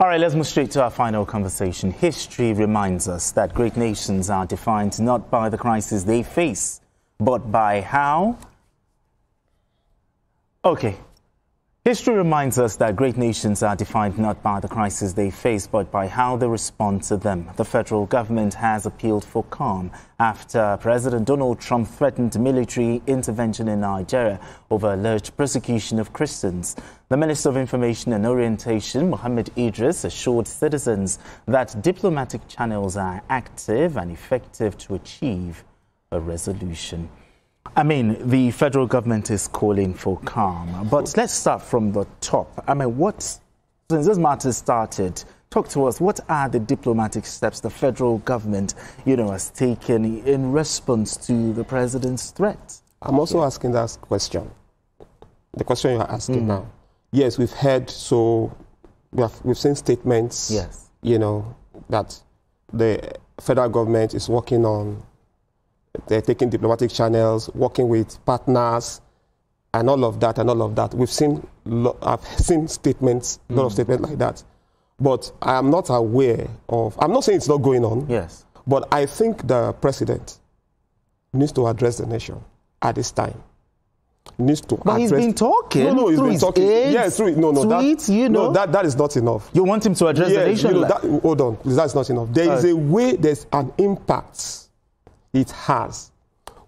All right, let's move straight to our final conversation. History reminds us that great nations are defined not by the crises they face, but by how... Okay. History reminds us that great nations are defined not by the crises they face, but by how they respond to them. The federal government has appealed for calm after President Donald Trump threatened military intervention in Nigeria over alleged persecution of Christians. The Minister of Information and Orientation, Mohammed Idris, assured citizens that diplomatic channels are active and effective to achieve a resolution. I mean, the federal government is calling for calm, but let's start from the top. I mean, since this matter started, talk to us, what are the diplomatic steps the federal government, has taken in response to the president's threat? I'm also asking that question, the question you're asking now. Yes, we've heard, we've seen statements, yes, that the federal government is working on, they're taking diplomatic channels, working with partners, and all of that, I've seen statements, a lot of statements like that. But I am not aware of, I'm not saying it's not going on, yes, but I think the president needs to address the nation at this time. He's been talking. No, he's been talking. Aids, yes, tweets, that is not enough. You want him to address the nation? Hold on, that's not enough. There is a way, there's an impact it has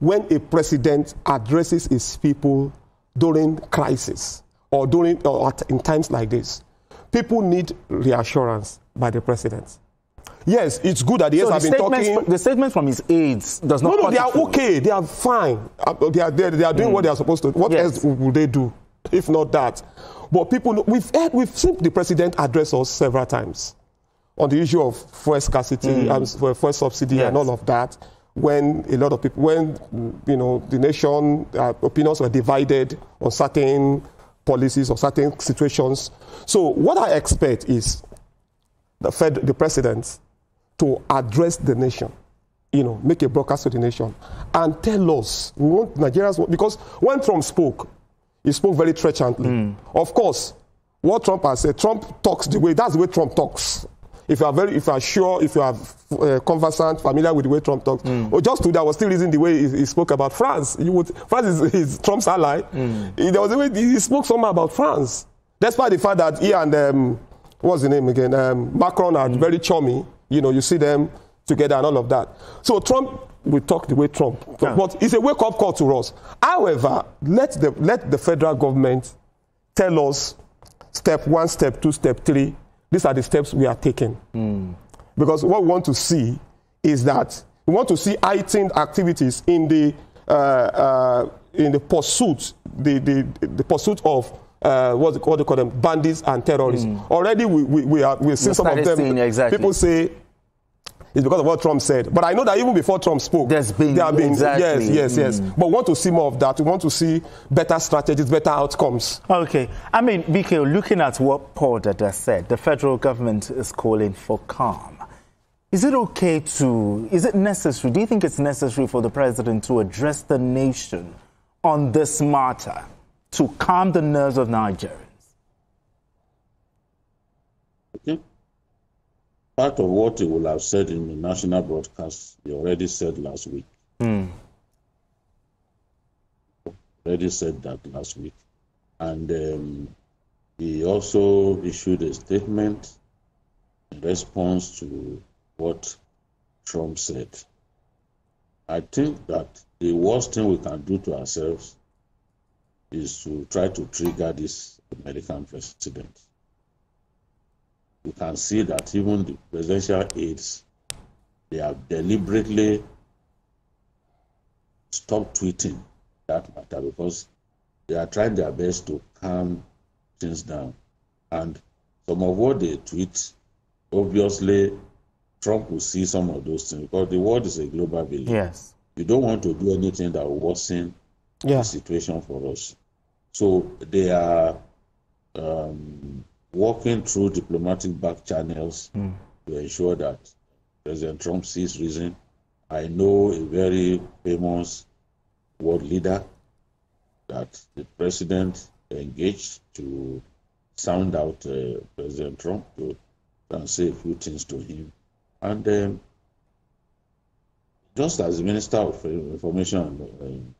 when a president addresses his people during crisis or in times like this. People need reassurance by the president. Yes, it's good that have been talking. The statement from his aides does not. No, they are okay. They are fine. They are doing what they are supposed to. What else would they do if not that? But people, we've seen the president address us several times on the issue of fuel scarcity and fuel subsidy and all of that. When a lot of people, the nation opinions were divided on certain policies or certain situations. So what I expect is the president to address the nation, make a broadcast to the nation and tell us, we want Nigerians, because when Trump spoke, he spoke very trenchantly. Of course, what Trump has said, Trump talks that's the way Trump talks. If you are sure, if you are conversant, familiar with the way Trump talks, or just today I was still reading the way he spoke about France. France is Trump's ally. There was a way he spoke somehow about France. Despite the fact that he and what's the name again? Macron are very chummy. You see them together and all of that. So Trump will talk the way Trump. But it's a wake-up call to us. However, let the federal government tell us step 1, step 2, step 3. These are the steps we are taking. Because what we want to see is that we want to see heightened activities in the pursuit, the pursuit of what do you call them, bandits and terrorists. Already we see some of them. Exactly. People say it's because of what Trump said. But I know that even before Trump spoke, there have been exactly. Yes. But we want to see more of that. We want to see better strategies, better outcomes. Okay. I mean, BK, looking at what Paul Dada said, the federal government is calling for calm. Is it necessary? Do you think it's necessary for the president to address the nation on this matter to calm the nerves of Nigerians? Okay. Part of what he will have said in the national broadcast, he already said last week. Already said that last week. And he also issued a statement in response to what Trump said. I think that the worst thing we can do to ourselves is to try to trigger this American president. You can see that even the presidential aides, they have deliberately stopped tweeting that matter because they are trying their best to calm things down. And some of what they tweet, obviously, Trump will see some of those things because the world is a global village. Yes. You don't want to do anything that will worsen the situation for us. So they are working through diplomatic back channels to ensure that President Trump sees reason. I know a very famous world leader that the president engaged to sound out President Trump to and say a few things to him. And just as the Minister of Information and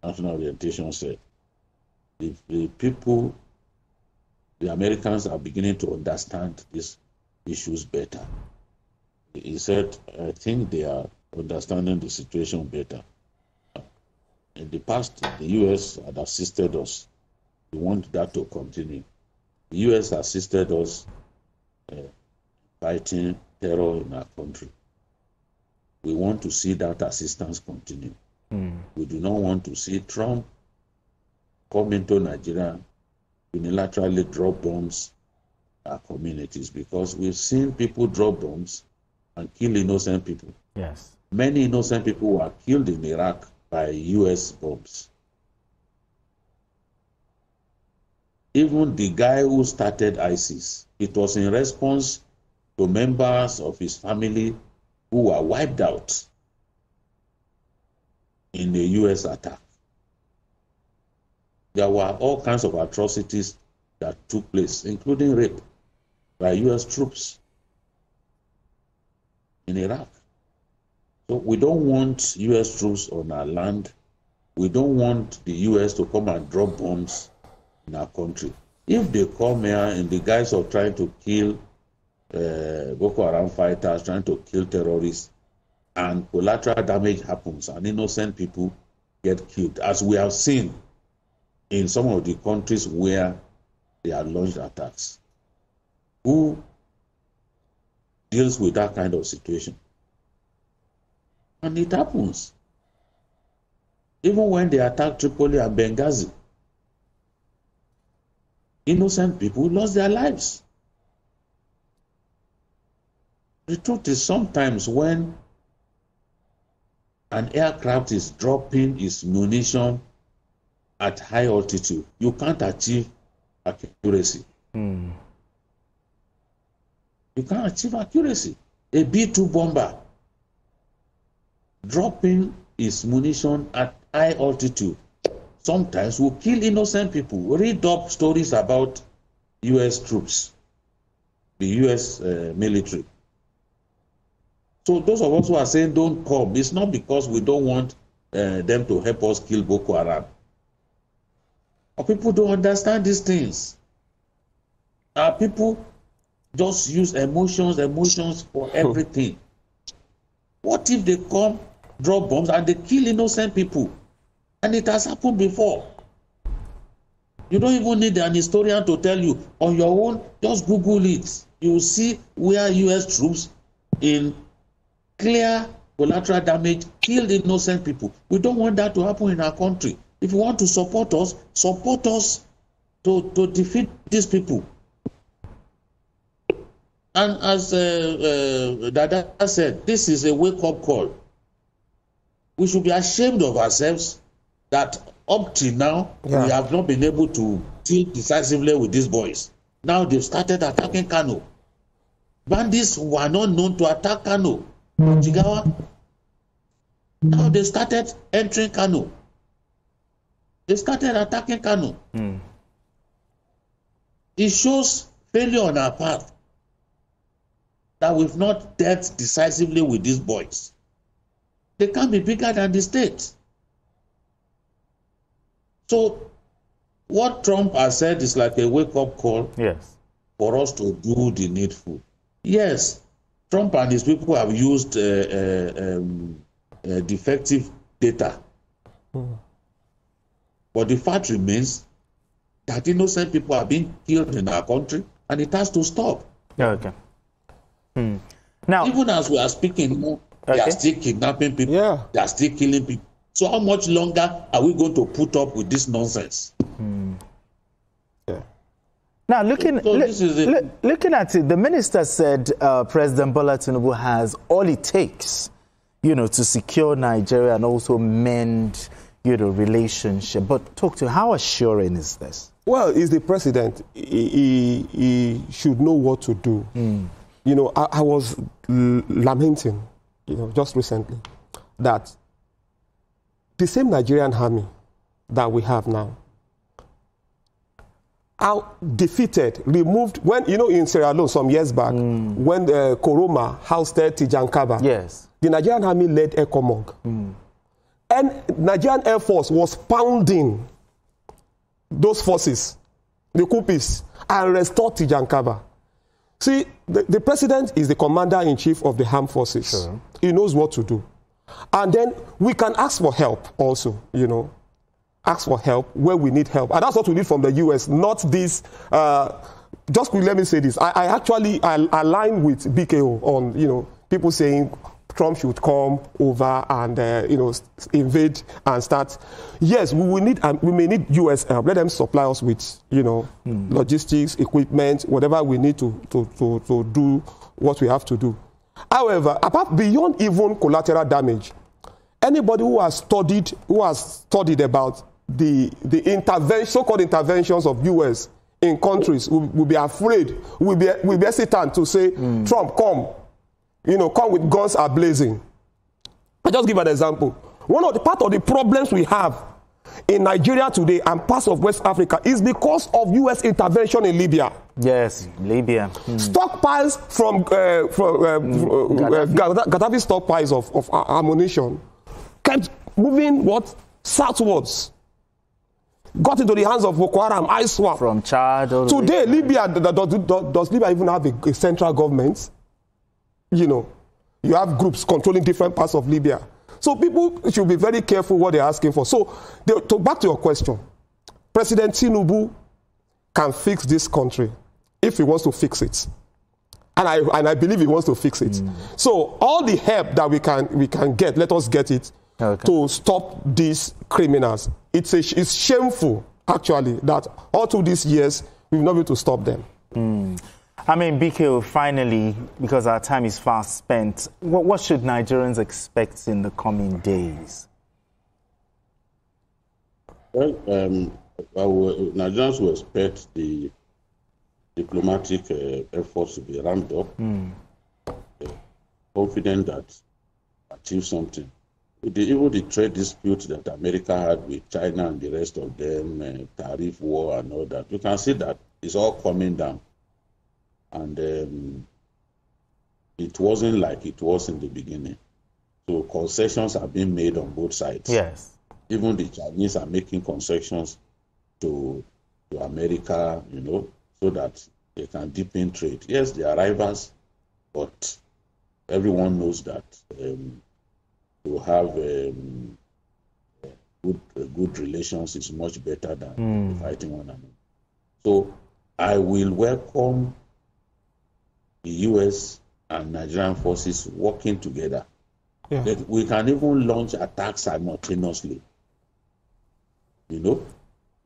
National Orientation said, the people, the Americans are beginning to understand these issues better. He said, I think they are understanding the situation better. In the past, the U.S. had assisted us. We want that to continue. The U.S. assisted us fighting terror in our country. We want to see that assistance continue. We do not want to see Trump come into Nigeria, unilaterally drop bombs at our communities, because we've seen people drop bombs and kill innocent people. Yes. Many innocent people were killed in Iraq by U.S. bombs. Even the guy who started ISIS, it was in response to members of his family who were wiped out in the U.S. attack. There were all kinds of atrocities that took place, including rape by U.S. troops in Iraq. So we don't want U.S. troops on our land. We don't want the U.S. to come and drop bombs in our country. If they come here in the guise of trying to kill Boko Haram fighters, trying to kill terrorists, and collateral damage happens and innocent people get killed, as we have seen in some of the countries where they have launched attacks, who deals with that kind of situation? And it happens. Even when they attacked Tripoli and Benghazi, innocent people lost their lives. The truth is, sometimes when an aircraft is dropping its munition at high altitude, you can't achieve accuracy. You can't achieve accuracy. A B-2 bomber dropping its munition at high altitude sometimes will kill innocent people. Read up stories about U.S. troops, the U.S. military. So those of us who are saying don't come, it's not because we don't want them to help us kill Boko Haram. Our people don't understand these things. Our people just use emotions for everything. What if they come, drop bombs, and they kill innocent people? And it has happened before. You don't even need an historian to tell you. On your own, just Google it. You will see where U.S. troops in clear collateral damage killed innocent people. We don't want that to happen in our country. If you want to support us to defeat these people. And as Dada said, this is a wake-up call. We should be ashamed of ourselves that up till now, we have not been able to deal decisively with these boys. Now they've started attacking Kano. Bandits were not known to attack Kano. Jigawa. Now they started entering Kano. They started attacking Kano. It shows failure on our part that we've not dealt decisively with these boys. They can't be bigger than the state. So what Trump has said is like a wake-up call for us to do the needful. Yes, Trump and his people have used defective data. But the fact remains that innocent people are being killed in our country, and it has to stop. Okay. Now, even as we are speaking, they are still kidnapping people. They are still killing people. So how much longer are we going to put up with this nonsense? Now, looking at it, the minister said President Bola Tinubu has all it takes, to secure Nigeria and also mend, relationship. But talk to how assuring is this? Well, he's the president. He should know what to do. I was lamenting, just recently, that the same Nigerian army that we have now how defeated, removed, when, you know, in Sierra Leone some years back, when Koroma ousted Tijankaba, yes, the Nigerian army led Ekomog. And Nigerian Air Force was pounding those forces, the Kupis, and restored Tijankaba. See, the president is the commander-in-chief of the armed forces. Sure. He knows what to do. And then we can ask for help also, you know. Ask for help where we need help. And that's what we need from the U.S., not this. Just let me say this. I actually align with BKO on, you know, people saying Trump should come over and, you know, invade and start. Yes, we may need U.S. help. Let them supply us with, you know, logistics, equipment, whatever we need to do what we have to do. However, beyond even collateral damage, anybody who has studied about the so-called interventions of U.S. in countries will be afraid, will be hesitant to say, Trump, come. You know, come with guns are blazing. I'll just give an example. Part of the problems we have in Nigeria today and parts of West Africa is because of U.S. intervention in Libya. Yes, Libya. Stockpiles from Gaddafi stockpiles of ammunition kept moving southwards. Got into the hands of Boko Haram, ISWAP. From Chad. Today, Libya, does Libya even have a central government? You know, you have groups controlling different parts of Libya. So people should be very careful what they're asking for. So, back to your question, President Tinubu can fix this country if he wants to fix it. And I believe he wants to fix it. So all the help that we can get, let us get it to stop these criminals. It's shameful, actually, that all through these years, we've not been able to stop them. I mean, BKO, finally, because our time is fast spent, what should Nigerians expect in the coming days? Well, Nigerians will expect the diplomatic efforts to be ramped up. Confident that achieve something. Even the trade dispute that America had with China and the rest of them, tariff war and all that, you can see that it's all coming down. And it wasn't like it was in the beginning. So concessions are being made on both sides. Yes. Even the Chinese are making concessions to America, you know, so that they can deepen trade. Yes, they are rivals, but everyone knows that to have good relations is much better than fighting one another. So I will welcome the U.S. and Nigerian forces working together. Yeah. That we can even launch attacks simultaneously, you know,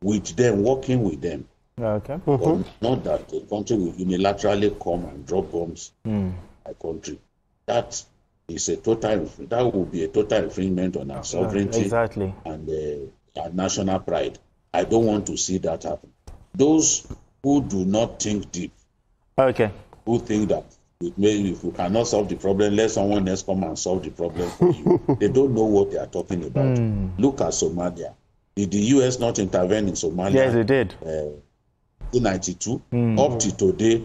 with them, working with them. Okay. But not that the country will unilaterally come and drop bombs a country. That is that will be a total infringement on our sovereignty and our national pride. I don't want to see that happen. Those who do not think deep, who think that maybe if we cannot solve the problem, let someone else come and solve the problem for you. They don't know what they are talking about. Look at Somalia. Did the U.S. not intervene in Somalia? Yes, they did. In 1992, up to today,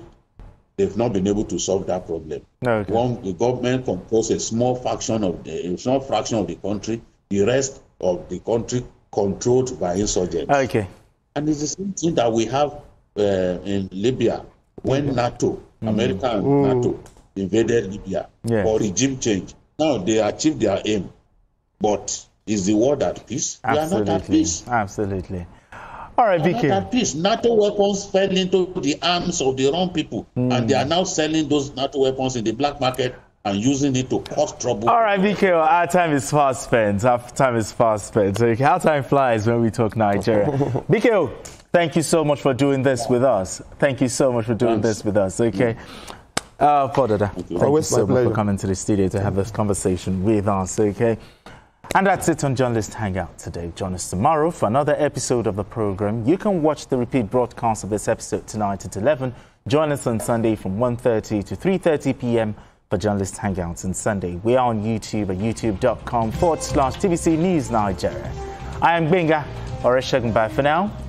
they've not been able to solve that problem. The government composed a small fraction of the country, the rest of the country controlled by insurgents. And it's the same thing that we have in Libya when NATO, America and NATO invaded Libya for regime change. Now they achieved their aim, but is the world at peace? We are not at peace. Absolutely. All right, BK. Not at peace. NATO weapons fell into the arms of the wrong people, and they are now selling those NATO weapons in the black market and using it to cause trouble. All right, BK, our time is fast spent. Our time flies when we talk Nigeria. BK, thank you so much for doing this with us. Thank you so much for doing this with us. Okay. Podada, thank you so much for coming to the studio to have this conversation with us. Okay. And that's it on Journalist Hangout today. Join us tomorrow for another episode of the program. You can watch the repeat broadcast of this episode tonight at 11. Join us on Sunday from 1:30 to 3:30 p.m. for Journalist Hangouts on Sunday. We are on YouTube at youtube.com/TVC News Nigeria. I am Benga Oreshegun. Bye for now.